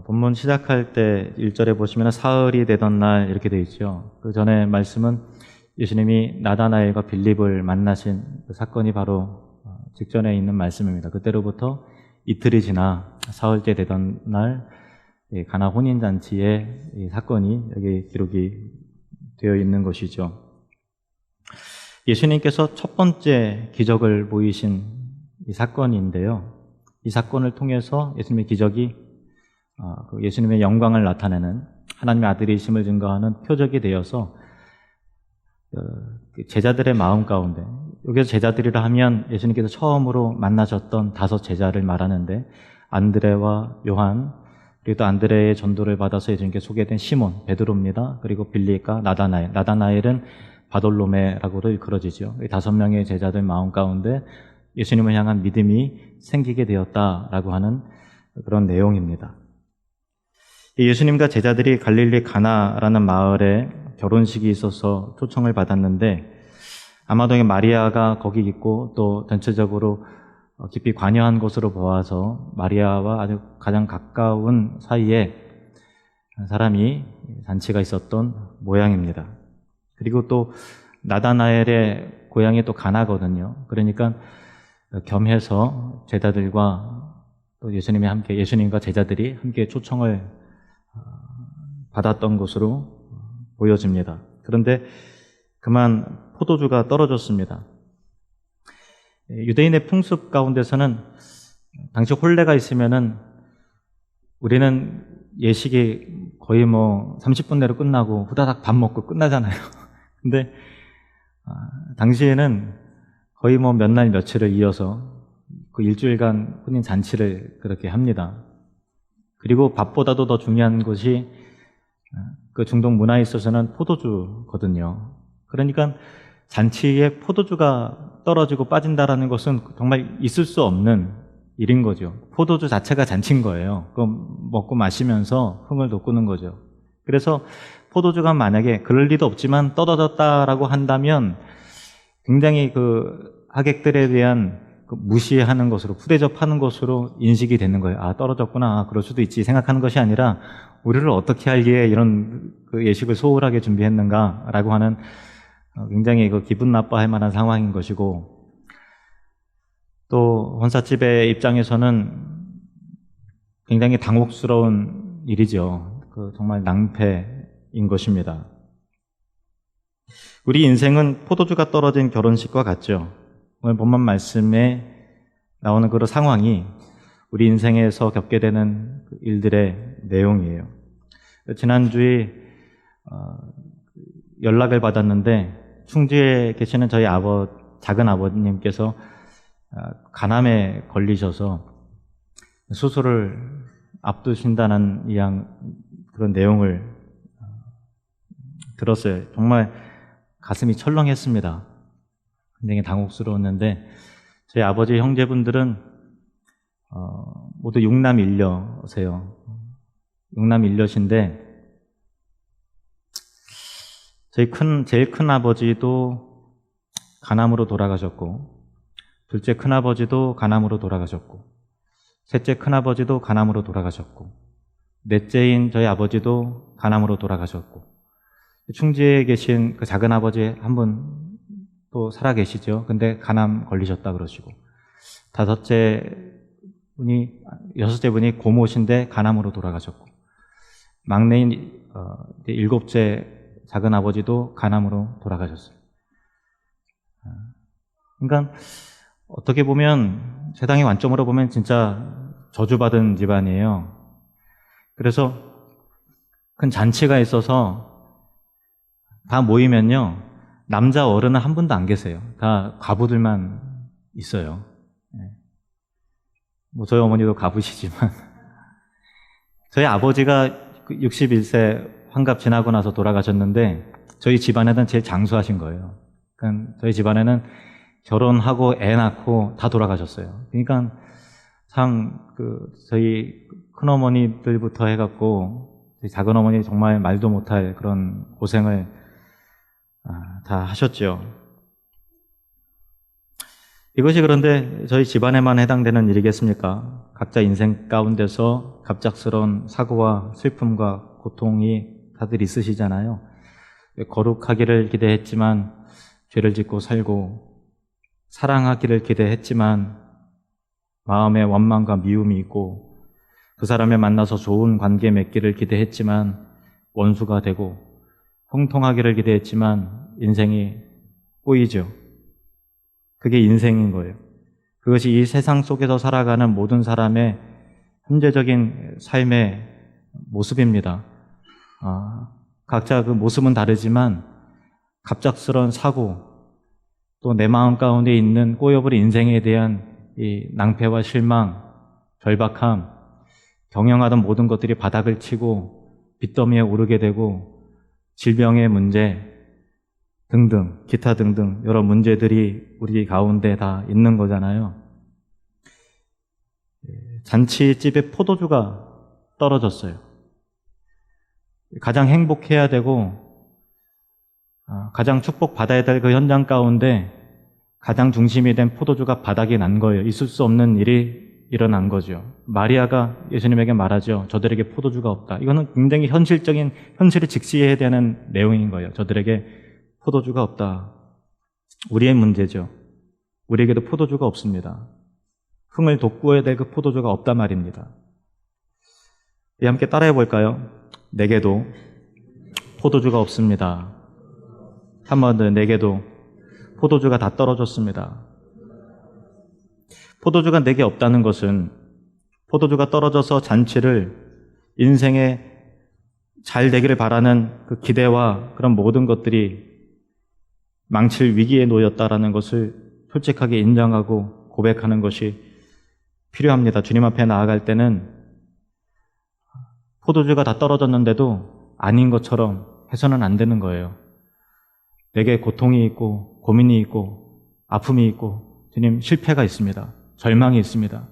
본문 시작할 때 1절에 보시면 사흘이 되던 날 이렇게 되어 있죠. 그 전에 말씀은 예수님이 나다나엘과 빌립을 만나신 그 사건이 바로 직전에 있는 말씀입니다. 그때로부터 이틀이 지나 사흘째 되던 날 가나 혼인잔치의 사건이 여기 기록이 되어 있는 것이죠. 예수님께서 첫 번째 기적을 보이신 이 사건인데요. 이 사건을 통해서 예수님의 기적이 예수님의 영광을 나타내는 하나님의 아들이심을 증거하는 표적이 되어서 제자들의 마음 가운데, 여기서 제자들이라 하면 예수님께서 처음으로 만나셨던 5 제자를 말하는데 안드레와 요한, 그리고 또 안드레의 전도를 받아서 예수님께 소개된 시몬, 베드로입니다. 그리고 빌립과 나다나엘, 나다나엘은 바돌로메라고도 일컬어지죠. 5명의 제자들 마음 가운데 예수님을 향한 믿음이 생기게 되었다라고 하는 그런 내용입니다. 예수님과 제자들이 갈릴리 가나라는 마을에 결혼식이 있어서 초청을 받았는데 아마도 마리아가 거기 있고 또 전체적으로 깊이 관여한 것으로 보아서 마리아와 아주 가장 가까운 사이에 사람이 잔치가 있었던 모양입니다. 그리고 또 나다나엘의 고향이 또 가나거든요. 그러니까 겸해서 제자들과 또 예수님과 제자들이 함께 초청을 받았던 것으로 보여집니다. 그런데 그만 포도주가 떨어졌습니다. 유대인의 풍습 가운데서는 당시 혼례가 있으면은 우리는 예식이 거의 30분 내로 끝나고 후다닥 밥 먹고 끝나잖아요. 근데 당시에는 거의 몇 날 며칠을 이어서 그 일주일간 혼인 잔치를 그렇게 합니다. 그리고 밥보다도 더 중요한 것이 그 중동 문화에 있어서는 포도주거든요. 그러니까 잔치에 포도주가 떨어지고 빠진다라는 것은 정말 있을 수 없는 일인 거죠. 포도주 자체가 잔치인 거예요. 그럼 먹고 마시면서 흥을 돋구는 거죠. 그래서 포도주가 만약에 그럴 리도 없지만 떨어졌다라고 한다면 굉장히 그 하객들에 대한 무시하는 것으로, 푸대접하는 것으로 인식이 되는 거예요. 떨어졌구나. 그럴 수도 있지 생각하는 것이 아니라 우리를 어떻게 하기에 이런 그 예식을 소홀하게 준비했는가라고 하는 굉장히 기분 나빠할 만한 상황인 것이고, 또 혼사집의 입장에서는 굉장히 당혹스러운 일이죠. 정말 낭패인 것입니다. 우리 인생은 포도주가 떨어진 결혼식과 같죠. 오늘 본문 말씀에 나오는 그런 상황이 우리 인생에서 겪게 되는 일들의 내용이에요. 지난주에 연락을 받았는데 충주에 계시는 저희 작은 아버님께서 간암에 걸리셔서 수술을 앞두신다는 그런 내용을 들었어요. 정말 가슴이 철렁했습니다. 굉장히 당혹스러웠는데 저희 아버지 형제분들은 모두 6남 1녀세요. 6남 1녀신데 저희 제일 큰 아버지도 간암으로 돌아가셨고, 둘째 큰 아버지도 간암으로 돌아가셨고, 셋째 큰 아버지도 간암으로 돌아가셨고, 넷째인 저희 아버지도 간암으로 돌아가셨고, 충주에 계신 그 작은 아버지 한 분 또 살아 계시죠. 근데 간암 걸리셨다 그러시고, 여섯째 분이 고모신데 간암으로 돌아가셨고, 막내인 7째 작은 아버지도 간암으로 돌아가셨어요. 그러니까 어떻게 보면 세상의 관점으로 보면 진짜 저주받은 집안이에요. 그래서 큰 잔치가 있어서 다 모이면요, 남자 어른은 한 분도 안 계세요. 다 과부들만 있어요. 저희 어머니도 과부시지만 저희 아버지가 61세 환갑 지나고 나서 돌아가셨는데 저희 집안에는 제일 장수하신 거예요. 그러니까 저희 집안에는 결혼하고 애 낳고 다 돌아가셨어요. 그러니까 참 저희 큰어머니들부터 해갖고 저희 작은어머니 정말 말도 못할 그런 고생을 다 하셨죠. 이것이 그런데 저희 집안에만 해당되는 일이겠습니까? 각자 인생 가운데서 갑작스러운 사고와 슬픔과 고통이 다들 있으시잖아요. 거룩하기를 기대했지만 죄를 짓고 살고, 사랑하기를 기대했지만 마음에 원망과 미움이 있고, 그 사람을 만나서 좋은 관계 맺기를 기대했지만 원수가 되고, 형통하기를 기대했지만 인생이 꼬이죠. 그게 인생인 거예요. 그것이 이 세상 속에서 살아가는 모든 사람의 현재적인 삶의 모습입니다. 각자 그 모습은 다르지만 갑작스러운 사고, 또 내 마음 가운데 있는 꼬여버린 인생에 대한 이 낭패와 실망, 절박함, 경영하던 모든 것들이 바닥을 치고 빚더미에 오르게 되고, 질병의 문제 등등, 기타 등등 여러 문제들이 우리 가운데 다 있는 거잖아요. 잔치집에 포도주가 떨어졌어요. 가장 행복해야 되고 가장 축복받아야 될 그 현장 가운데 가장 중심이 된 포도주가 바닥이 난 거예요. 있을 수 없는 일이 일어난 거죠. 마리아가 예수님에게 말하죠. 저들에게 포도주가 없다. 이거는 굉장히 현실을 직시해야 되는 내용인 거예요. 저들에게 포도주가 없다. 우리의 문제죠. 우리에게도 포도주가 없습니다. 흥을 돋구어야 될 그 포도주가 없단 말입니다. 함께 따라해 볼까요? 내게도 포도주가 없습니다. 한 번 더, 내게도 포도주가 다 떨어졌습니다. 포도주가 내게 없다는 것은 포도주가 떨어져서 잔치를, 인생에 잘 되기를 바라는 그 기대와 그런 모든 것들이 망칠 위기에 놓였다라는 것을 솔직하게 인정하고 고백하는 것이 필요합니다. 주님 앞에 나아갈 때는 포도주가 다 떨어졌는데도 아닌 것처럼 해서는 안 되는 거예요. 내게 고통이 있고 고민이 있고 아픔이 있고, 주님, 실패가 있습니다. 절망이 있습니다.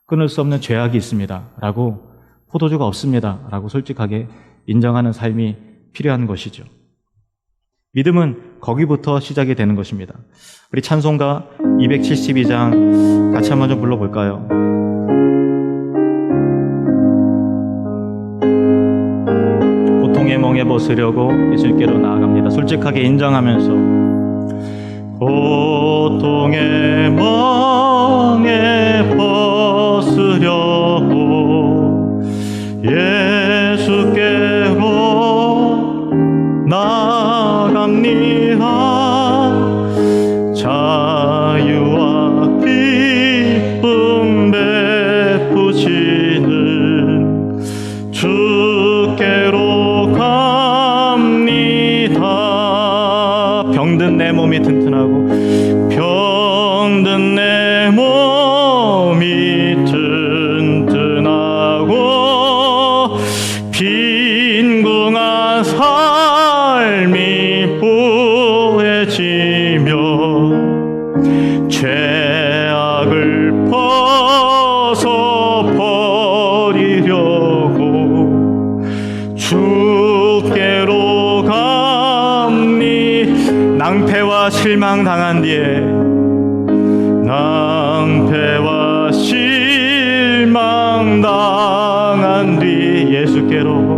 끊을 수 없는 죄악이 있습니다. 라고, 포도주가 없습니다. 라고 솔직하게 인정하는 삶이 필요한 것이죠. 믿음은 거기부터 시작이 되는 것입니다. 우리 찬송가 272장 같이 한번 좀 불러볼까요? 고통의 멍에 벗으려고 예수님께로 나아갑니다. 솔직하게 인정하면서 고통의 멍에 벗으려고 예수께로 나아갑니다. 자유와 기쁨 베푸시는 주께로 갑니다. 병든 내 몸이 튼튼하고, 병든 내 몸이 튼튼하고, 빈궁한 삶이 부해지며 죄악을 벗어버리려고 주께로 갑니. 낭패와 실망 당한 뒤에, 낭패와 실망 당한 뒤 예수께로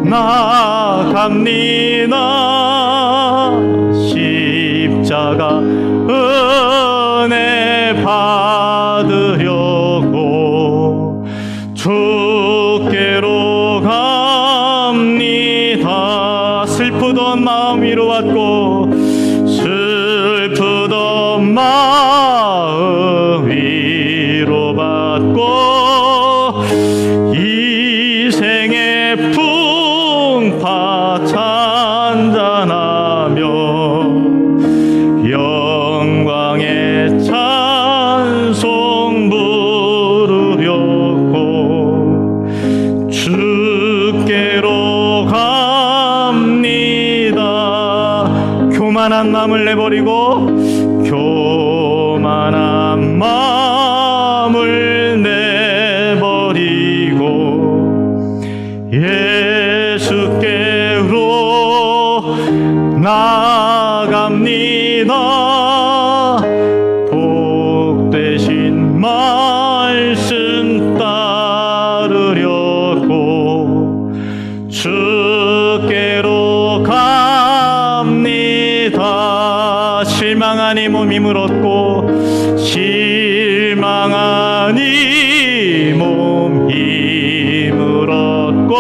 나갑니다. 십자가 은혜 받으려고 주께로 갑니다. 슬프던 마음 위로받고, 슬프던 마음 위로받고, 이 생의 풍파 찬잔하며 영광의 찬송 부르려고 주께로 갑니다. 교만한 마음을 내버리고, 교만한 마음을 내버리고 예수께로 나갑니다. 갑니다. 실망하니 몸 힘을 얻고 실망하니 몸 힘을 얻고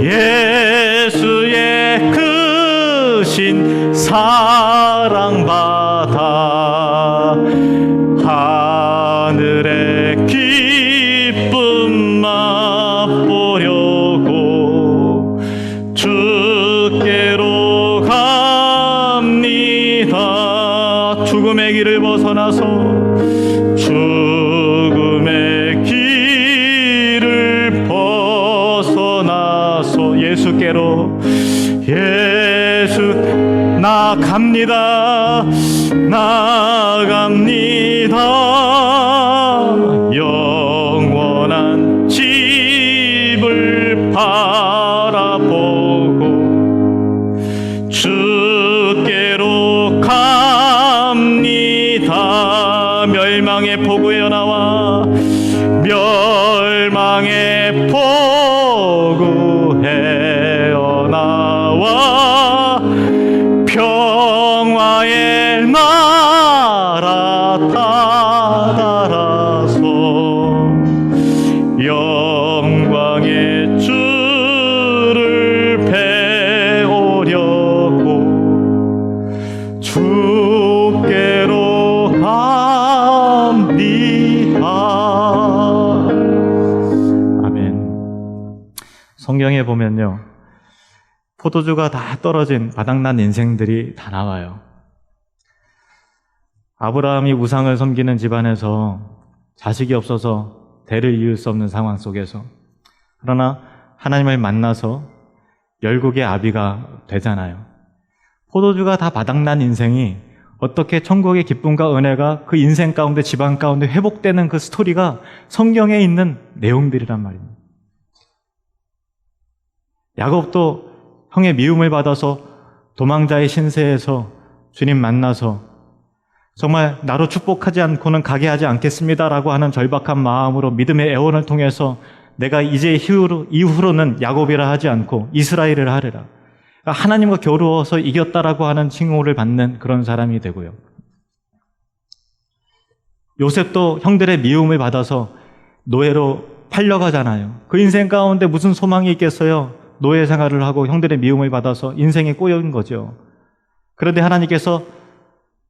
예수의 크신 사랑 받아 하늘의 기쁨 맛보려고 주께로 갑니다. 죽음의 길을 벗어나서 죽음의 길을 벗어나서 예수께로 나갑니다. 영원한 집을 바라보고 주께로 갑니다. 멸망의 포구에 나와 멸망의 포구에 나와 평화의 나라 따라서 영광의 주를 배우려고 주께로 갑니다. 아멘. 성경에 보면요, 포도주가 다 떨어진 바닥난 인생들이 다 나와요. 아브라함이 우상을 섬기는 집안에서 자식이 없어서 대를 이을 수 없는 상황 속에서, 그러나 하나님을 만나서 열국의 아비가 되잖아요. 포도주가 다 바닥난 인생이 어떻게 천국의 기쁨과 은혜가 그 인생 가운데, 집안 가운데 회복되는 그 스토리가 성경에 있는 내용들이란 말입니다. 야곱도 형의 미움을 받아서 도망자의 신세에서 주님 만나서 정말 나로 축복하지 않고는 가게 하지 않겠습니다라고 하는 절박한 마음으로 믿음의 애원을 통해서 내가 이제 이후로는 야곱이라 하지 않고 이스라엘을 하리라, 하나님과 겨루어서 이겼다라고 하는 칭호를 받는 그런 사람이 되고요. 요셉도 형들의 미움을 받아서 노예로 팔려가잖아요. 그 인생 가운데 무슨 소망이 있겠어요? 노예 생활을 하고 형들의 미움을 받아서 인생에 꼬여있는 거죠. 그런데 하나님께서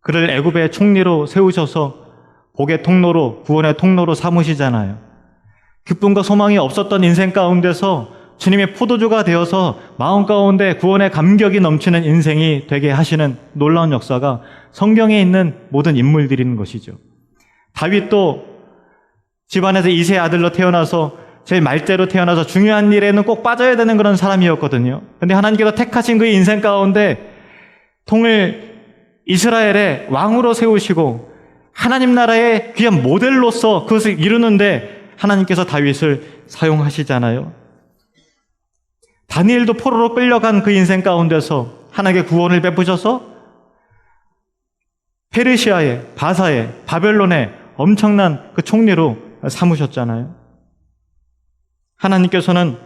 그를 애굽의 총리로 세우셔서 복의 통로로, 구원의 통로로 삼으시잖아요. 기쁨과 소망이 없었던 인생 가운데서 주님의 포도주가 되어서 마음 가운데 구원의 감격이 넘치는 인생이 되게 하시는 놀라운 역사가 성경에 있는 모든 인물들인 것이죠. 다윗도 집안에서 이세 아들로 태어나서 제일 말대로 태어나서 중요한 일에는 꼭 빠져야 되는 그런 사람이었거든요. 그런데 하나님께서 택하신 그 인생 가운데 통을 이스라엘의 왕으로 세우시고 하나님 나라의 귀한 모델로서 그것을 이루는데 하나님께서 다윗을 사용하시잖아요. 다니엘도 포로로 끌려간 그 인생 가운데서 하나님의 구원을 베푸셔서 페르시아의, 바사의, 바벨론의 엄청난 그 총리로 삼으셨잖아요. 하나님께서는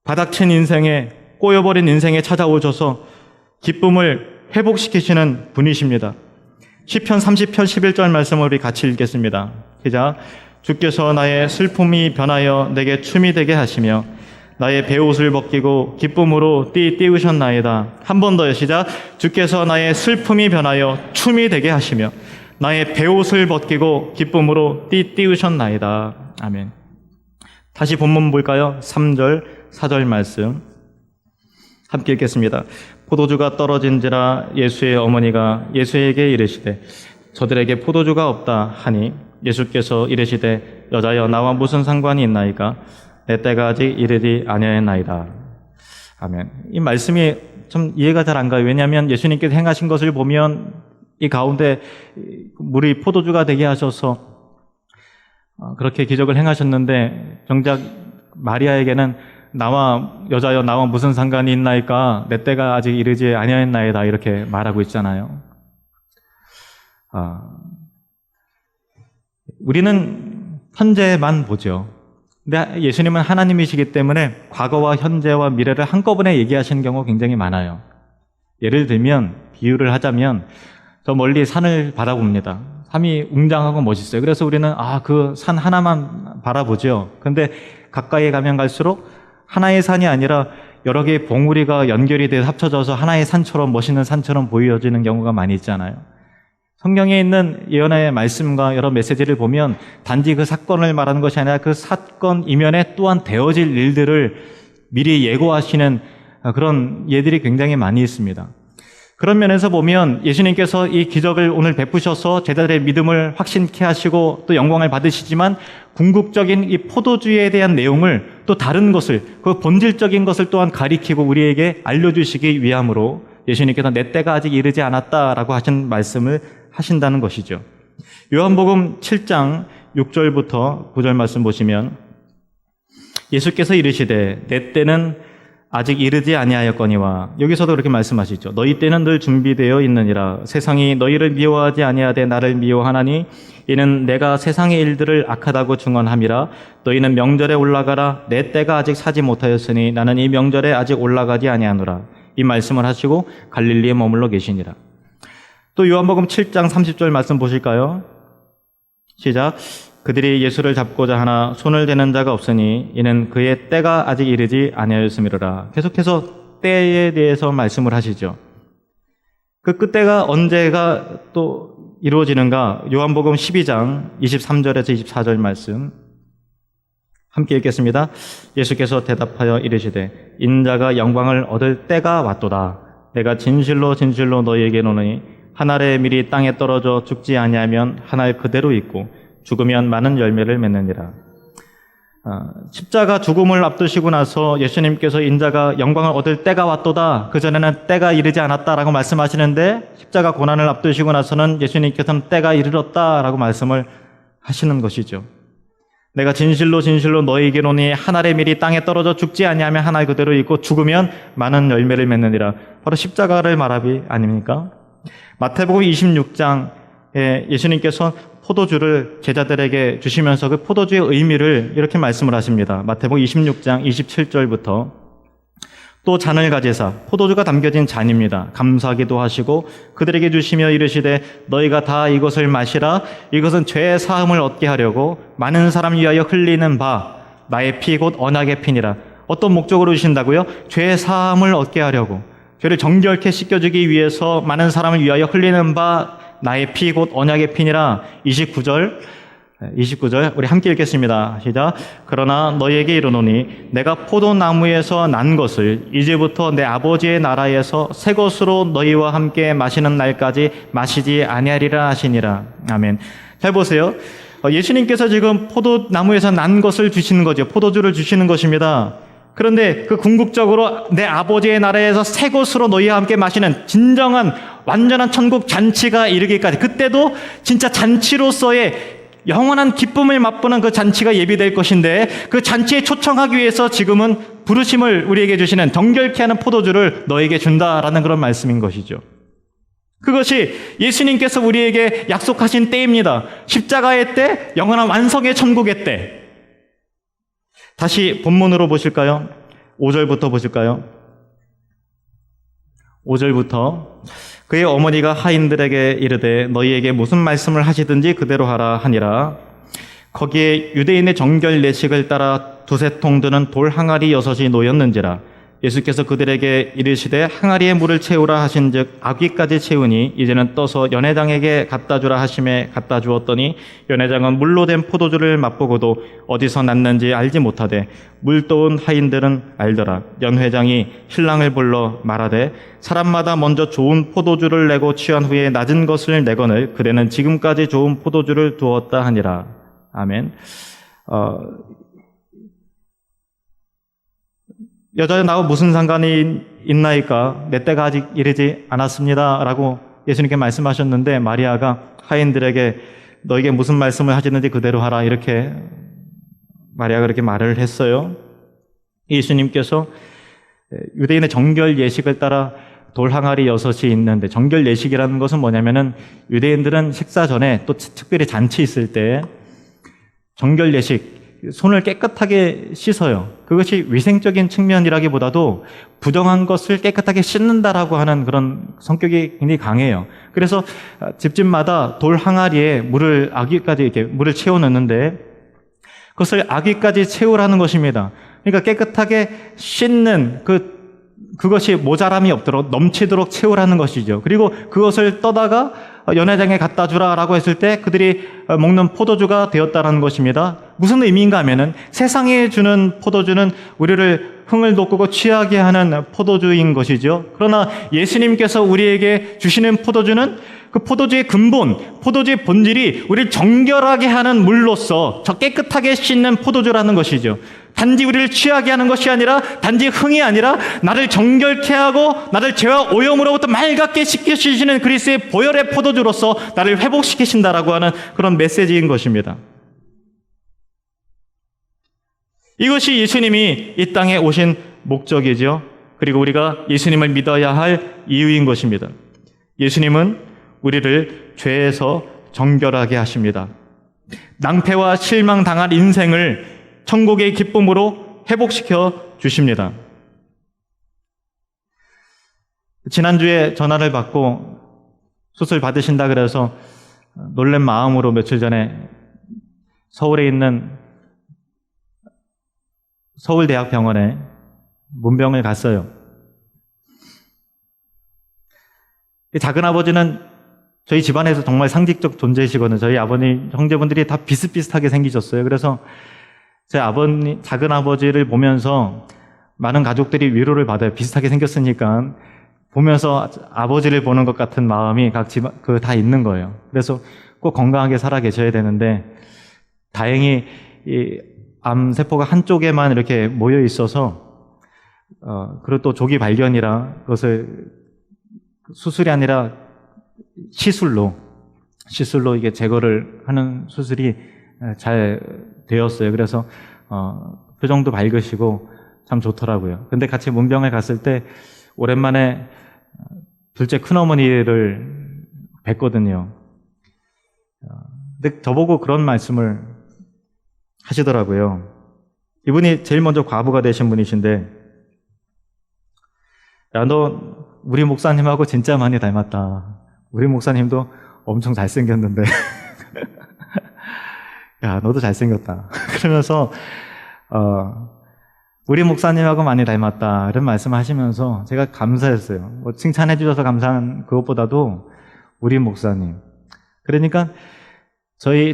바닥친 인생에, 꼬여버린 인생에 찾아오셔서 기쁨을 회복시키시는 분이십니다. 시편 30편 11절 말씀을 우리 같이 읽겠습니다. 시작. 주께서 나의 슬픔이 변하여 내게 춤이 되게 하시며 나의 베옷을 벗기고 기쁨으로 띠우셨나이다. 한 번 더요. 시작. 주께서 나의 슬픔이 변하여 춤이 되게 하시며 나의 베옷을 벗기고 기쁨으로 띠우셨나이다. 아멘. 다시 본문 볼까요? 3절, 4절 말씀 함께 읽겠습니다. 포도주가 떨어진지라 예수의 어머니가 예수에게 이르시되 저들에게 포도주가 없다 하니 예수께서 이르시되 여자여 나와 무슨 상관이 있나이까? 내 때가 아직 이르지 아니하였나이다. 아멘. 이 말씀이 좀 이해가 잘 안 가요. 왜냐하면 예수님께서 행하신 것을 보면 이 가운데 물이 포도주가 되게 하셔서 그렇게 기적을 행하셨는데 정작 마리아에게는 여자여 나와 무슨 상관이 있나이까? 내 때가 아직 이르지 아니하였나이다 이렇게 말하고 있잖아요. 우리는 현재만 보죠. 근데 예수님은 하나님이시기 때문에 과거와 현재와 미래를 한꺼번에 얘기하시는 경우가 굉장히 많아요. 예를 들면 비유를 하자면 저 멀리 산을 바라봅니다. 산이 웅장하고 멋있어요. 그래서 우리는 그 산 하나만 바라보죠. 근데 가까이 가면 갈수록 하나의 산이 아니라 여러 개의 봉우리가 연결이 돼서 합쳐져서 하나의 산처럼 멋있는 산처럼 보여지는 경우가 많이 있잖아요. 성경에 있는 예언의 말씀과 여러 메시지를 보면 단지 그 사건을 말하는 것이 아니라 그 사건 이면에 또한 되어질 일들을 미리 예고하시는 그런 예들이 굉장히 많이 있습니다. 그런 면에서 보면 예수님께서 이 기적을 오늘 베푸셔서 제자들의 믿음을 확신케 하시고 또 영광을 받으시지만 궁극적인 이 포도주에 대한 내용을 또 다른 것을, 그 본질적인 것을 또한 가리키고 우리에게 알려주시기 위함으로 예수님께서 내 때가 아직 이르지 않았다라고 하신 말씀을 하신다는 것이죠. 요한복음 7장 6절부터 9절 말씀 보시면 예수께서 이르시되 내 때는 아직 이르지 아니하였거니와, 여기서도 그렇게 말씀하시죠. 너희 때는 늘 준비되어 있느니라. 세상이 너희를 미워하지 아니하되 나를 미워하나니 이는 내가 세상의 일들을 악하다고 증언함이라. 너희는 명절에 올라가라. 내 때가 아직 차지 못하였으니 나는 이 명절에 아직 올라가지 아니하노라. 이 말씀을 하시고 갈릴리에 머물러 계시니라. 또 요한복음 7장 30절 말씀 보실까요? 시작. 그들이 예수를 잡고자 하나 손을 대는 자가 없으니 이는 그의 때가 아직 이르지 아니하였음이로라. 계속해서 때에 대해서 말씀을 하시죠. 그 끝때가 언제가 또 이루어지는가? 요한복음 12장 23절에서 24절 말씀 함께 읽겠습니다. 예수께서 대답하여 이르시되 인자가 영광을 얻을 때가 왔도다. 내가 진실로 진실로 너희에게 이르노니 한 알의 밀이 땅에 떨어져 죽지 아니하면 한 알 그대로 있고 죽으면 많은 열매를 맺느니라. 십자가 죽음을 앞두시고 나서 예수님께서 인자가 영광을 얻을 때가 왔도다. 그전에는 때가 이르지 않았다라고 말씀하시는데 십자가 고난을 앞두시고 나서는 예수님께서는 때가 이르렀다라고 말씀을 하시는 것이죠. 내가 진실로 진실로 너희에게 이르노니 한 알의 밀이 땅에 떨어져 죽지 아니하면 한 알 그대로 있고 죽으면 많은 열매를 맺느니라. 바로 십자가를 말하비 아닙니까? 마태복음 26장에 예수님께서 포도주를 제자들에게 주시면서 그 포도주의 의미를 이렇게 말씀을 하십니다. 마태복음 26장 27절부터 또 잔을 가지사, 포도주가 담겨진 잔입니다. 감사하기도 하시고 그들에게 주시며 이르시되 너희가 다 이것을 마시라. 이것은 죄의 사함을 얻게 하려고 많은 사람 위하여 흘리는 바 나의 피 곧 언약의 피니라. 어떤 목적으로 주신다고요? 죄의 사함을 얻게 하려고, 죄를 정결케 씻겨주기 위해서 많은 사람을 위하여 흘리는 바 나의 피 곧 언약의 피니라. 29절 우리 함께 읽겠습니다. 시작. 그러나 너희에게 이르노니 내가 포도나무에서 난 것을 이제부터 내 아버지의 나라에서 새 것으로 너희와 함께 마시는 날까지 마시지 아니하리라 하시니라. 아멘. 잘 보세요. 예수님께서 지금 포도나무에서 난 것을 주시는 거죠. 포도주를 주시는 것입니다. 그런데 그 궁극적으로 내 아버지의 나라에서 새 것으로 너희와 함께 마시는 진정한 완전한 천국 잔치가 이르기까지, 그때도 진짜 잔치로서의 영원한 기쁨을 맛보는 그 잔치가 예비될 것인데, 그 잔치에 초청하기 위해서 지금은 부르심을 우리에게 주시는 정결케 하는 포도주를 너에게 준다라는 그런 말씀인 것이죠. 그것이 예수님께서 우리에게 약속하신 때입니다. 십자가의 때, 영원한 완성의 천국의 때. 다시 본문으로 보실까요? 5절부터 보실까요? 5절부터 그의 어머니가 하인들에게 이르되 너희에게 무슨 말씀을 하시든지 그대로 하라 하니라. 거기에 유대인의 정결 예식을 따라 두세 통 드는 돌 항아리 6이 놓였는지라. 예수께서 그들에게 이르시되 항아리에 물을 채우라 하신즉 아귀까지 채우니 이제는 떠서 연회장에게 갖다 주라 하심에 갖다 주었더니 연회장은 물로 된 포도주를 맛보고도 어디서 났는지 알지 못하되 물 떠온 하인들은 알더라. 연회장이 신랑을 불러 말하되 사람마다 먼저 좋은 포도주를 내고 취한 후에 낮은 것을 내거늘 그대는 지금까지 좋은 포도주를 두었다 하니라. 아멘. 여자는 나와 무슨 상관이 있나이까? 내 때가 아직 이르지 않았습니다 라고 예수님께 말씀하셨는데, 마리아가 하인들에게 너에게 무슨 말씀을 하시는지 그대로 하라, 이렇게 마리아가 그렇게 말을 했어요. 예수님께서 유대인의 정결 예식을 따라 돌 항아리 6이 있는데, 정결 예식이라는 것은 뭐냐면은 유대인들은 식사 전에 또 특별히 잔치 있을 때 정결 예식, 손을 깨끗하게 씻어요. 그것이 위생적인 측면이라기보다도 부정한 것을 깨끗하게 씻는다라고 하는 그런 성격이 굉장히 강해요. 그래서 집집마다 돌 항아리에 아귀까지 이렇게 물을 채워 넣는데 그것을 아귀까지 채우라는 것입니다. 그러니까 깨끗하게 씻는 그것이 모자람이 없도록 넘치도록 채우라는 것이죠. 그리고 그것을 떠다가 연회장에 갖다 주라라고 했을 때 그들이 먹는 포도주가 되었다라는 것입니다. 무슨 의미인가 하면은 세상에 주는 포도주는 우리를 흥을 돋구고 취하게 하는 포도주인 것이죠. 그러나 예수님께서 우리에게 주시는 포도주는 그 포도주의 근본, 포도주의 본질이 우리를 정결하게 하는 물로서 저 깨끗하게 씻는 포도주라는 것이죠. 단지 우리를 취하게 하는 것이 아니라 단지 흥이 아니라 나를 정결케 하고 나를 죄와 오염으로부터 맑게 씻겨주시는 그리스도의 보혈의 포도주로서 나를 회복시키신다라고 하는 그런 메시지인 것입니다. 이것이 예수님이 이 땅에 오신 목적이죠. 그리고 우리가 예수님을 믿어야 할 이유인 것입니다. 예수님은 우리를 죄에서 정결하게 하십니다. 낭패와 실망당한 인생을 천국의 기쁨으로 회복시켜 주십니다. 지난주에 전화를 받고 수술 받으신다 그래서 놀란 마음으로 며칠 전에 서울에 있는 서울대학병원에 문병을 갔어요. 작은 아버지는 저희 집안에서 정말 상징적 존재이시거든요. 저희 아버님, 형제분들이 다 비슷비슷하게 생기셨어요. 그래서 제 작은 아버지를 보면서 많은 가족들이 위로를 받아요. 비슷하게 생겼으니까. 보면서 아버지를 보는 것 같은 마음이 다 있는 거예요. 그래서 꼭 건강하게 살아 계셔야 되는데, 다행히 이 암세포가 한쪽에만 이렇게 모여 있어서, 그리고 또 조기 발견이라 그것을 수술이 아니라 시술로 이게 제거를 하는 수술이 잘 되었어요. 그래서 표정도 밝으시고 참 좋더라고요. 근데 같이 문병을 갔을 때 오랜만에 둘째 큰어머니를 뵀거든요. 근데 저보고 그런 말씀을 하시더라고요. 이분이 제일 먼저 과부가 되신 분이신데, 야, 너 우리 목사님하고 진짜 많이 닮았다. 우리 목사님도 엄청 잘생겼는데 야, 너도 잘생겼다. 그러면서 우리 목사님하고 많이 닮았다 이런 말씀하시면서 제가 감사했어요. 칭찬해 주셔서 감사한 그것보다도 우리 목사님. 그러니까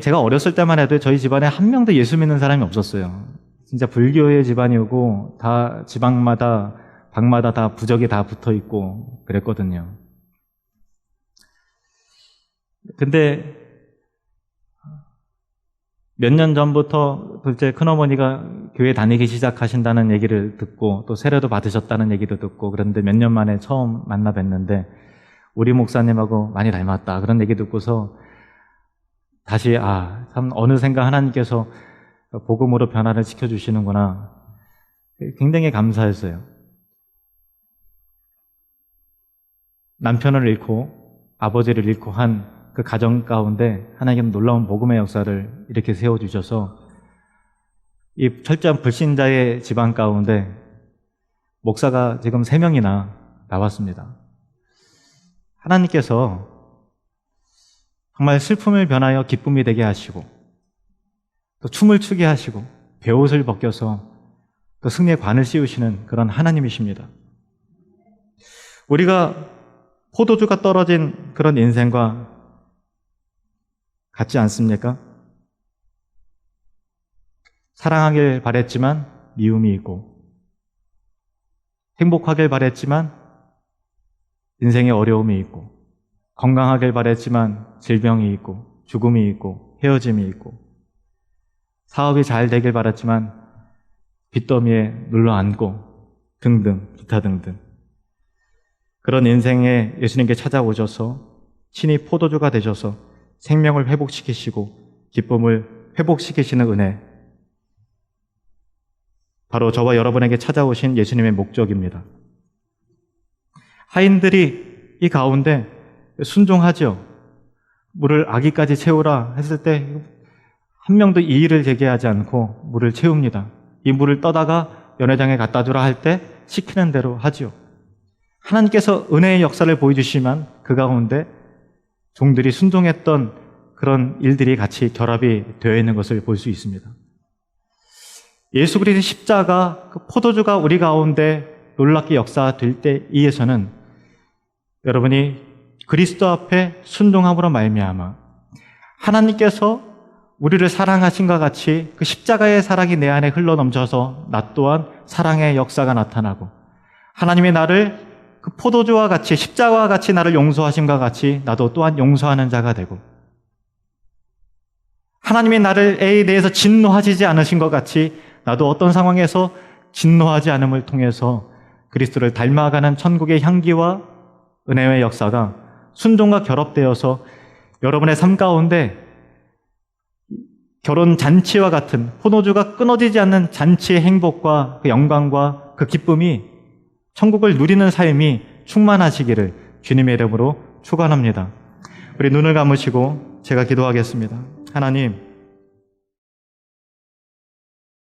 제가 어렸을 때만 해도 저희 집안에 한 명도 예수 믿는 사람이 없었어요. 진짜 불교의 집안이었고 다 지방마다 방마다 다 부적이 다 붙어 있고 그랬거든요. 근데 몇 년 전부터 둘째 큰어머니가 교회 다니기 시작하신다는 얘기를 듣고 또 세례도 받으셨다는 얘기도 듣고, 그런데 몇 년 만에 처음 만나 뵀는데 우리 목사님하고 많이 닮았다 그런 얘기 듣고서 다시 참 어느샌가 하나님께서 복음으로 변화를 시켜주시는구나, 굉장히 감사했어요. 남편을 잃고 아버지를 잃고 한 그 가정 가운데 하나님은 놀라운 복음의 역사를 이렇게 세워주셔서 이 철저한 불신자의 집안 가운데 목사가 지금 3명이나 나왔습니다. 하나님께서 정말 슬픔을 변하여 기쁨이 되게 하시고 또 춤을 추게 하시고 베옷을 벗겨서 또 승리의 관을 씌우시는 그런 하나님이십니다. 우리가 포도주가 떨어진 그런 인생과 같지 않습니까? 사랑하길 바랬지만 미움이 있고, 행복하길 바랬지만 인생에 어려움이 있고, 건강하길 바랬지만 질병이 있고, 죽음이 있고, 헤어짐이 있고, 사업이 잘 되길 바랬지만 빚더미에 눌러앉고 등등 기타 등등, 그런 인생에 예수님께 찾아오셔서 친히 포도주가 되셔서 생명을 회복시키시고 기쁨을 회복시키시는 은혜, 바로 저와 여러분에게 찾아오신 예수님의 목적입니다. 하인들이 이 가운데 순종하죠. 물을 아기까지 채우라 했을 때 한 명도 이의를 제기하지 않고 물을 채웁니다. 이 물을 떠다가 연회장에 갖다 주라 할 때 시키는 대로 하지요. 하나님께서 은혜의 역사를 보여주시면 그 가운데 종들이 순종했던 그런 일들이 같이 결합이 되어 있는 것을 볼 수 있습니다. 예수 그리스도의 십자가, 그 포도주가 우리 가운데 놀랍게 역사될 때이에서는 여러분이 그리스도 앞에 순종함으로 말미암아 하나님께서 우리를 사랑하신과 같이 그 십자가의 사랑이 내 안에 흘러넘쳐서 나 또한 사랑의 역사가 나타나고, 하나님이 나를 그 포도주와 같이, 십자가와 같이 나를 용서하심과 같이 나도 또한 용서하는 자가 되고, 하나님이 나를 애에 대해서 진노하시지 않으신 것 같이 나도 어떤 상황에서 진노하지 않음을 통해서 그리스도를 닮아가는 천국의 향기와 은혜의 역사가 순종과 결합되어서 여러분의 삶 가운데 결혼 잔치와 같은 포도주가 끊어지지 않는 잔치의 행복과 그 영광과 그 기쁨이 천국을 누리는 삶이 충만하시기를 주님의 이름으로 축원합니다. 우리 눈을 감으시고 제가 기도하겠습니다. 하나님,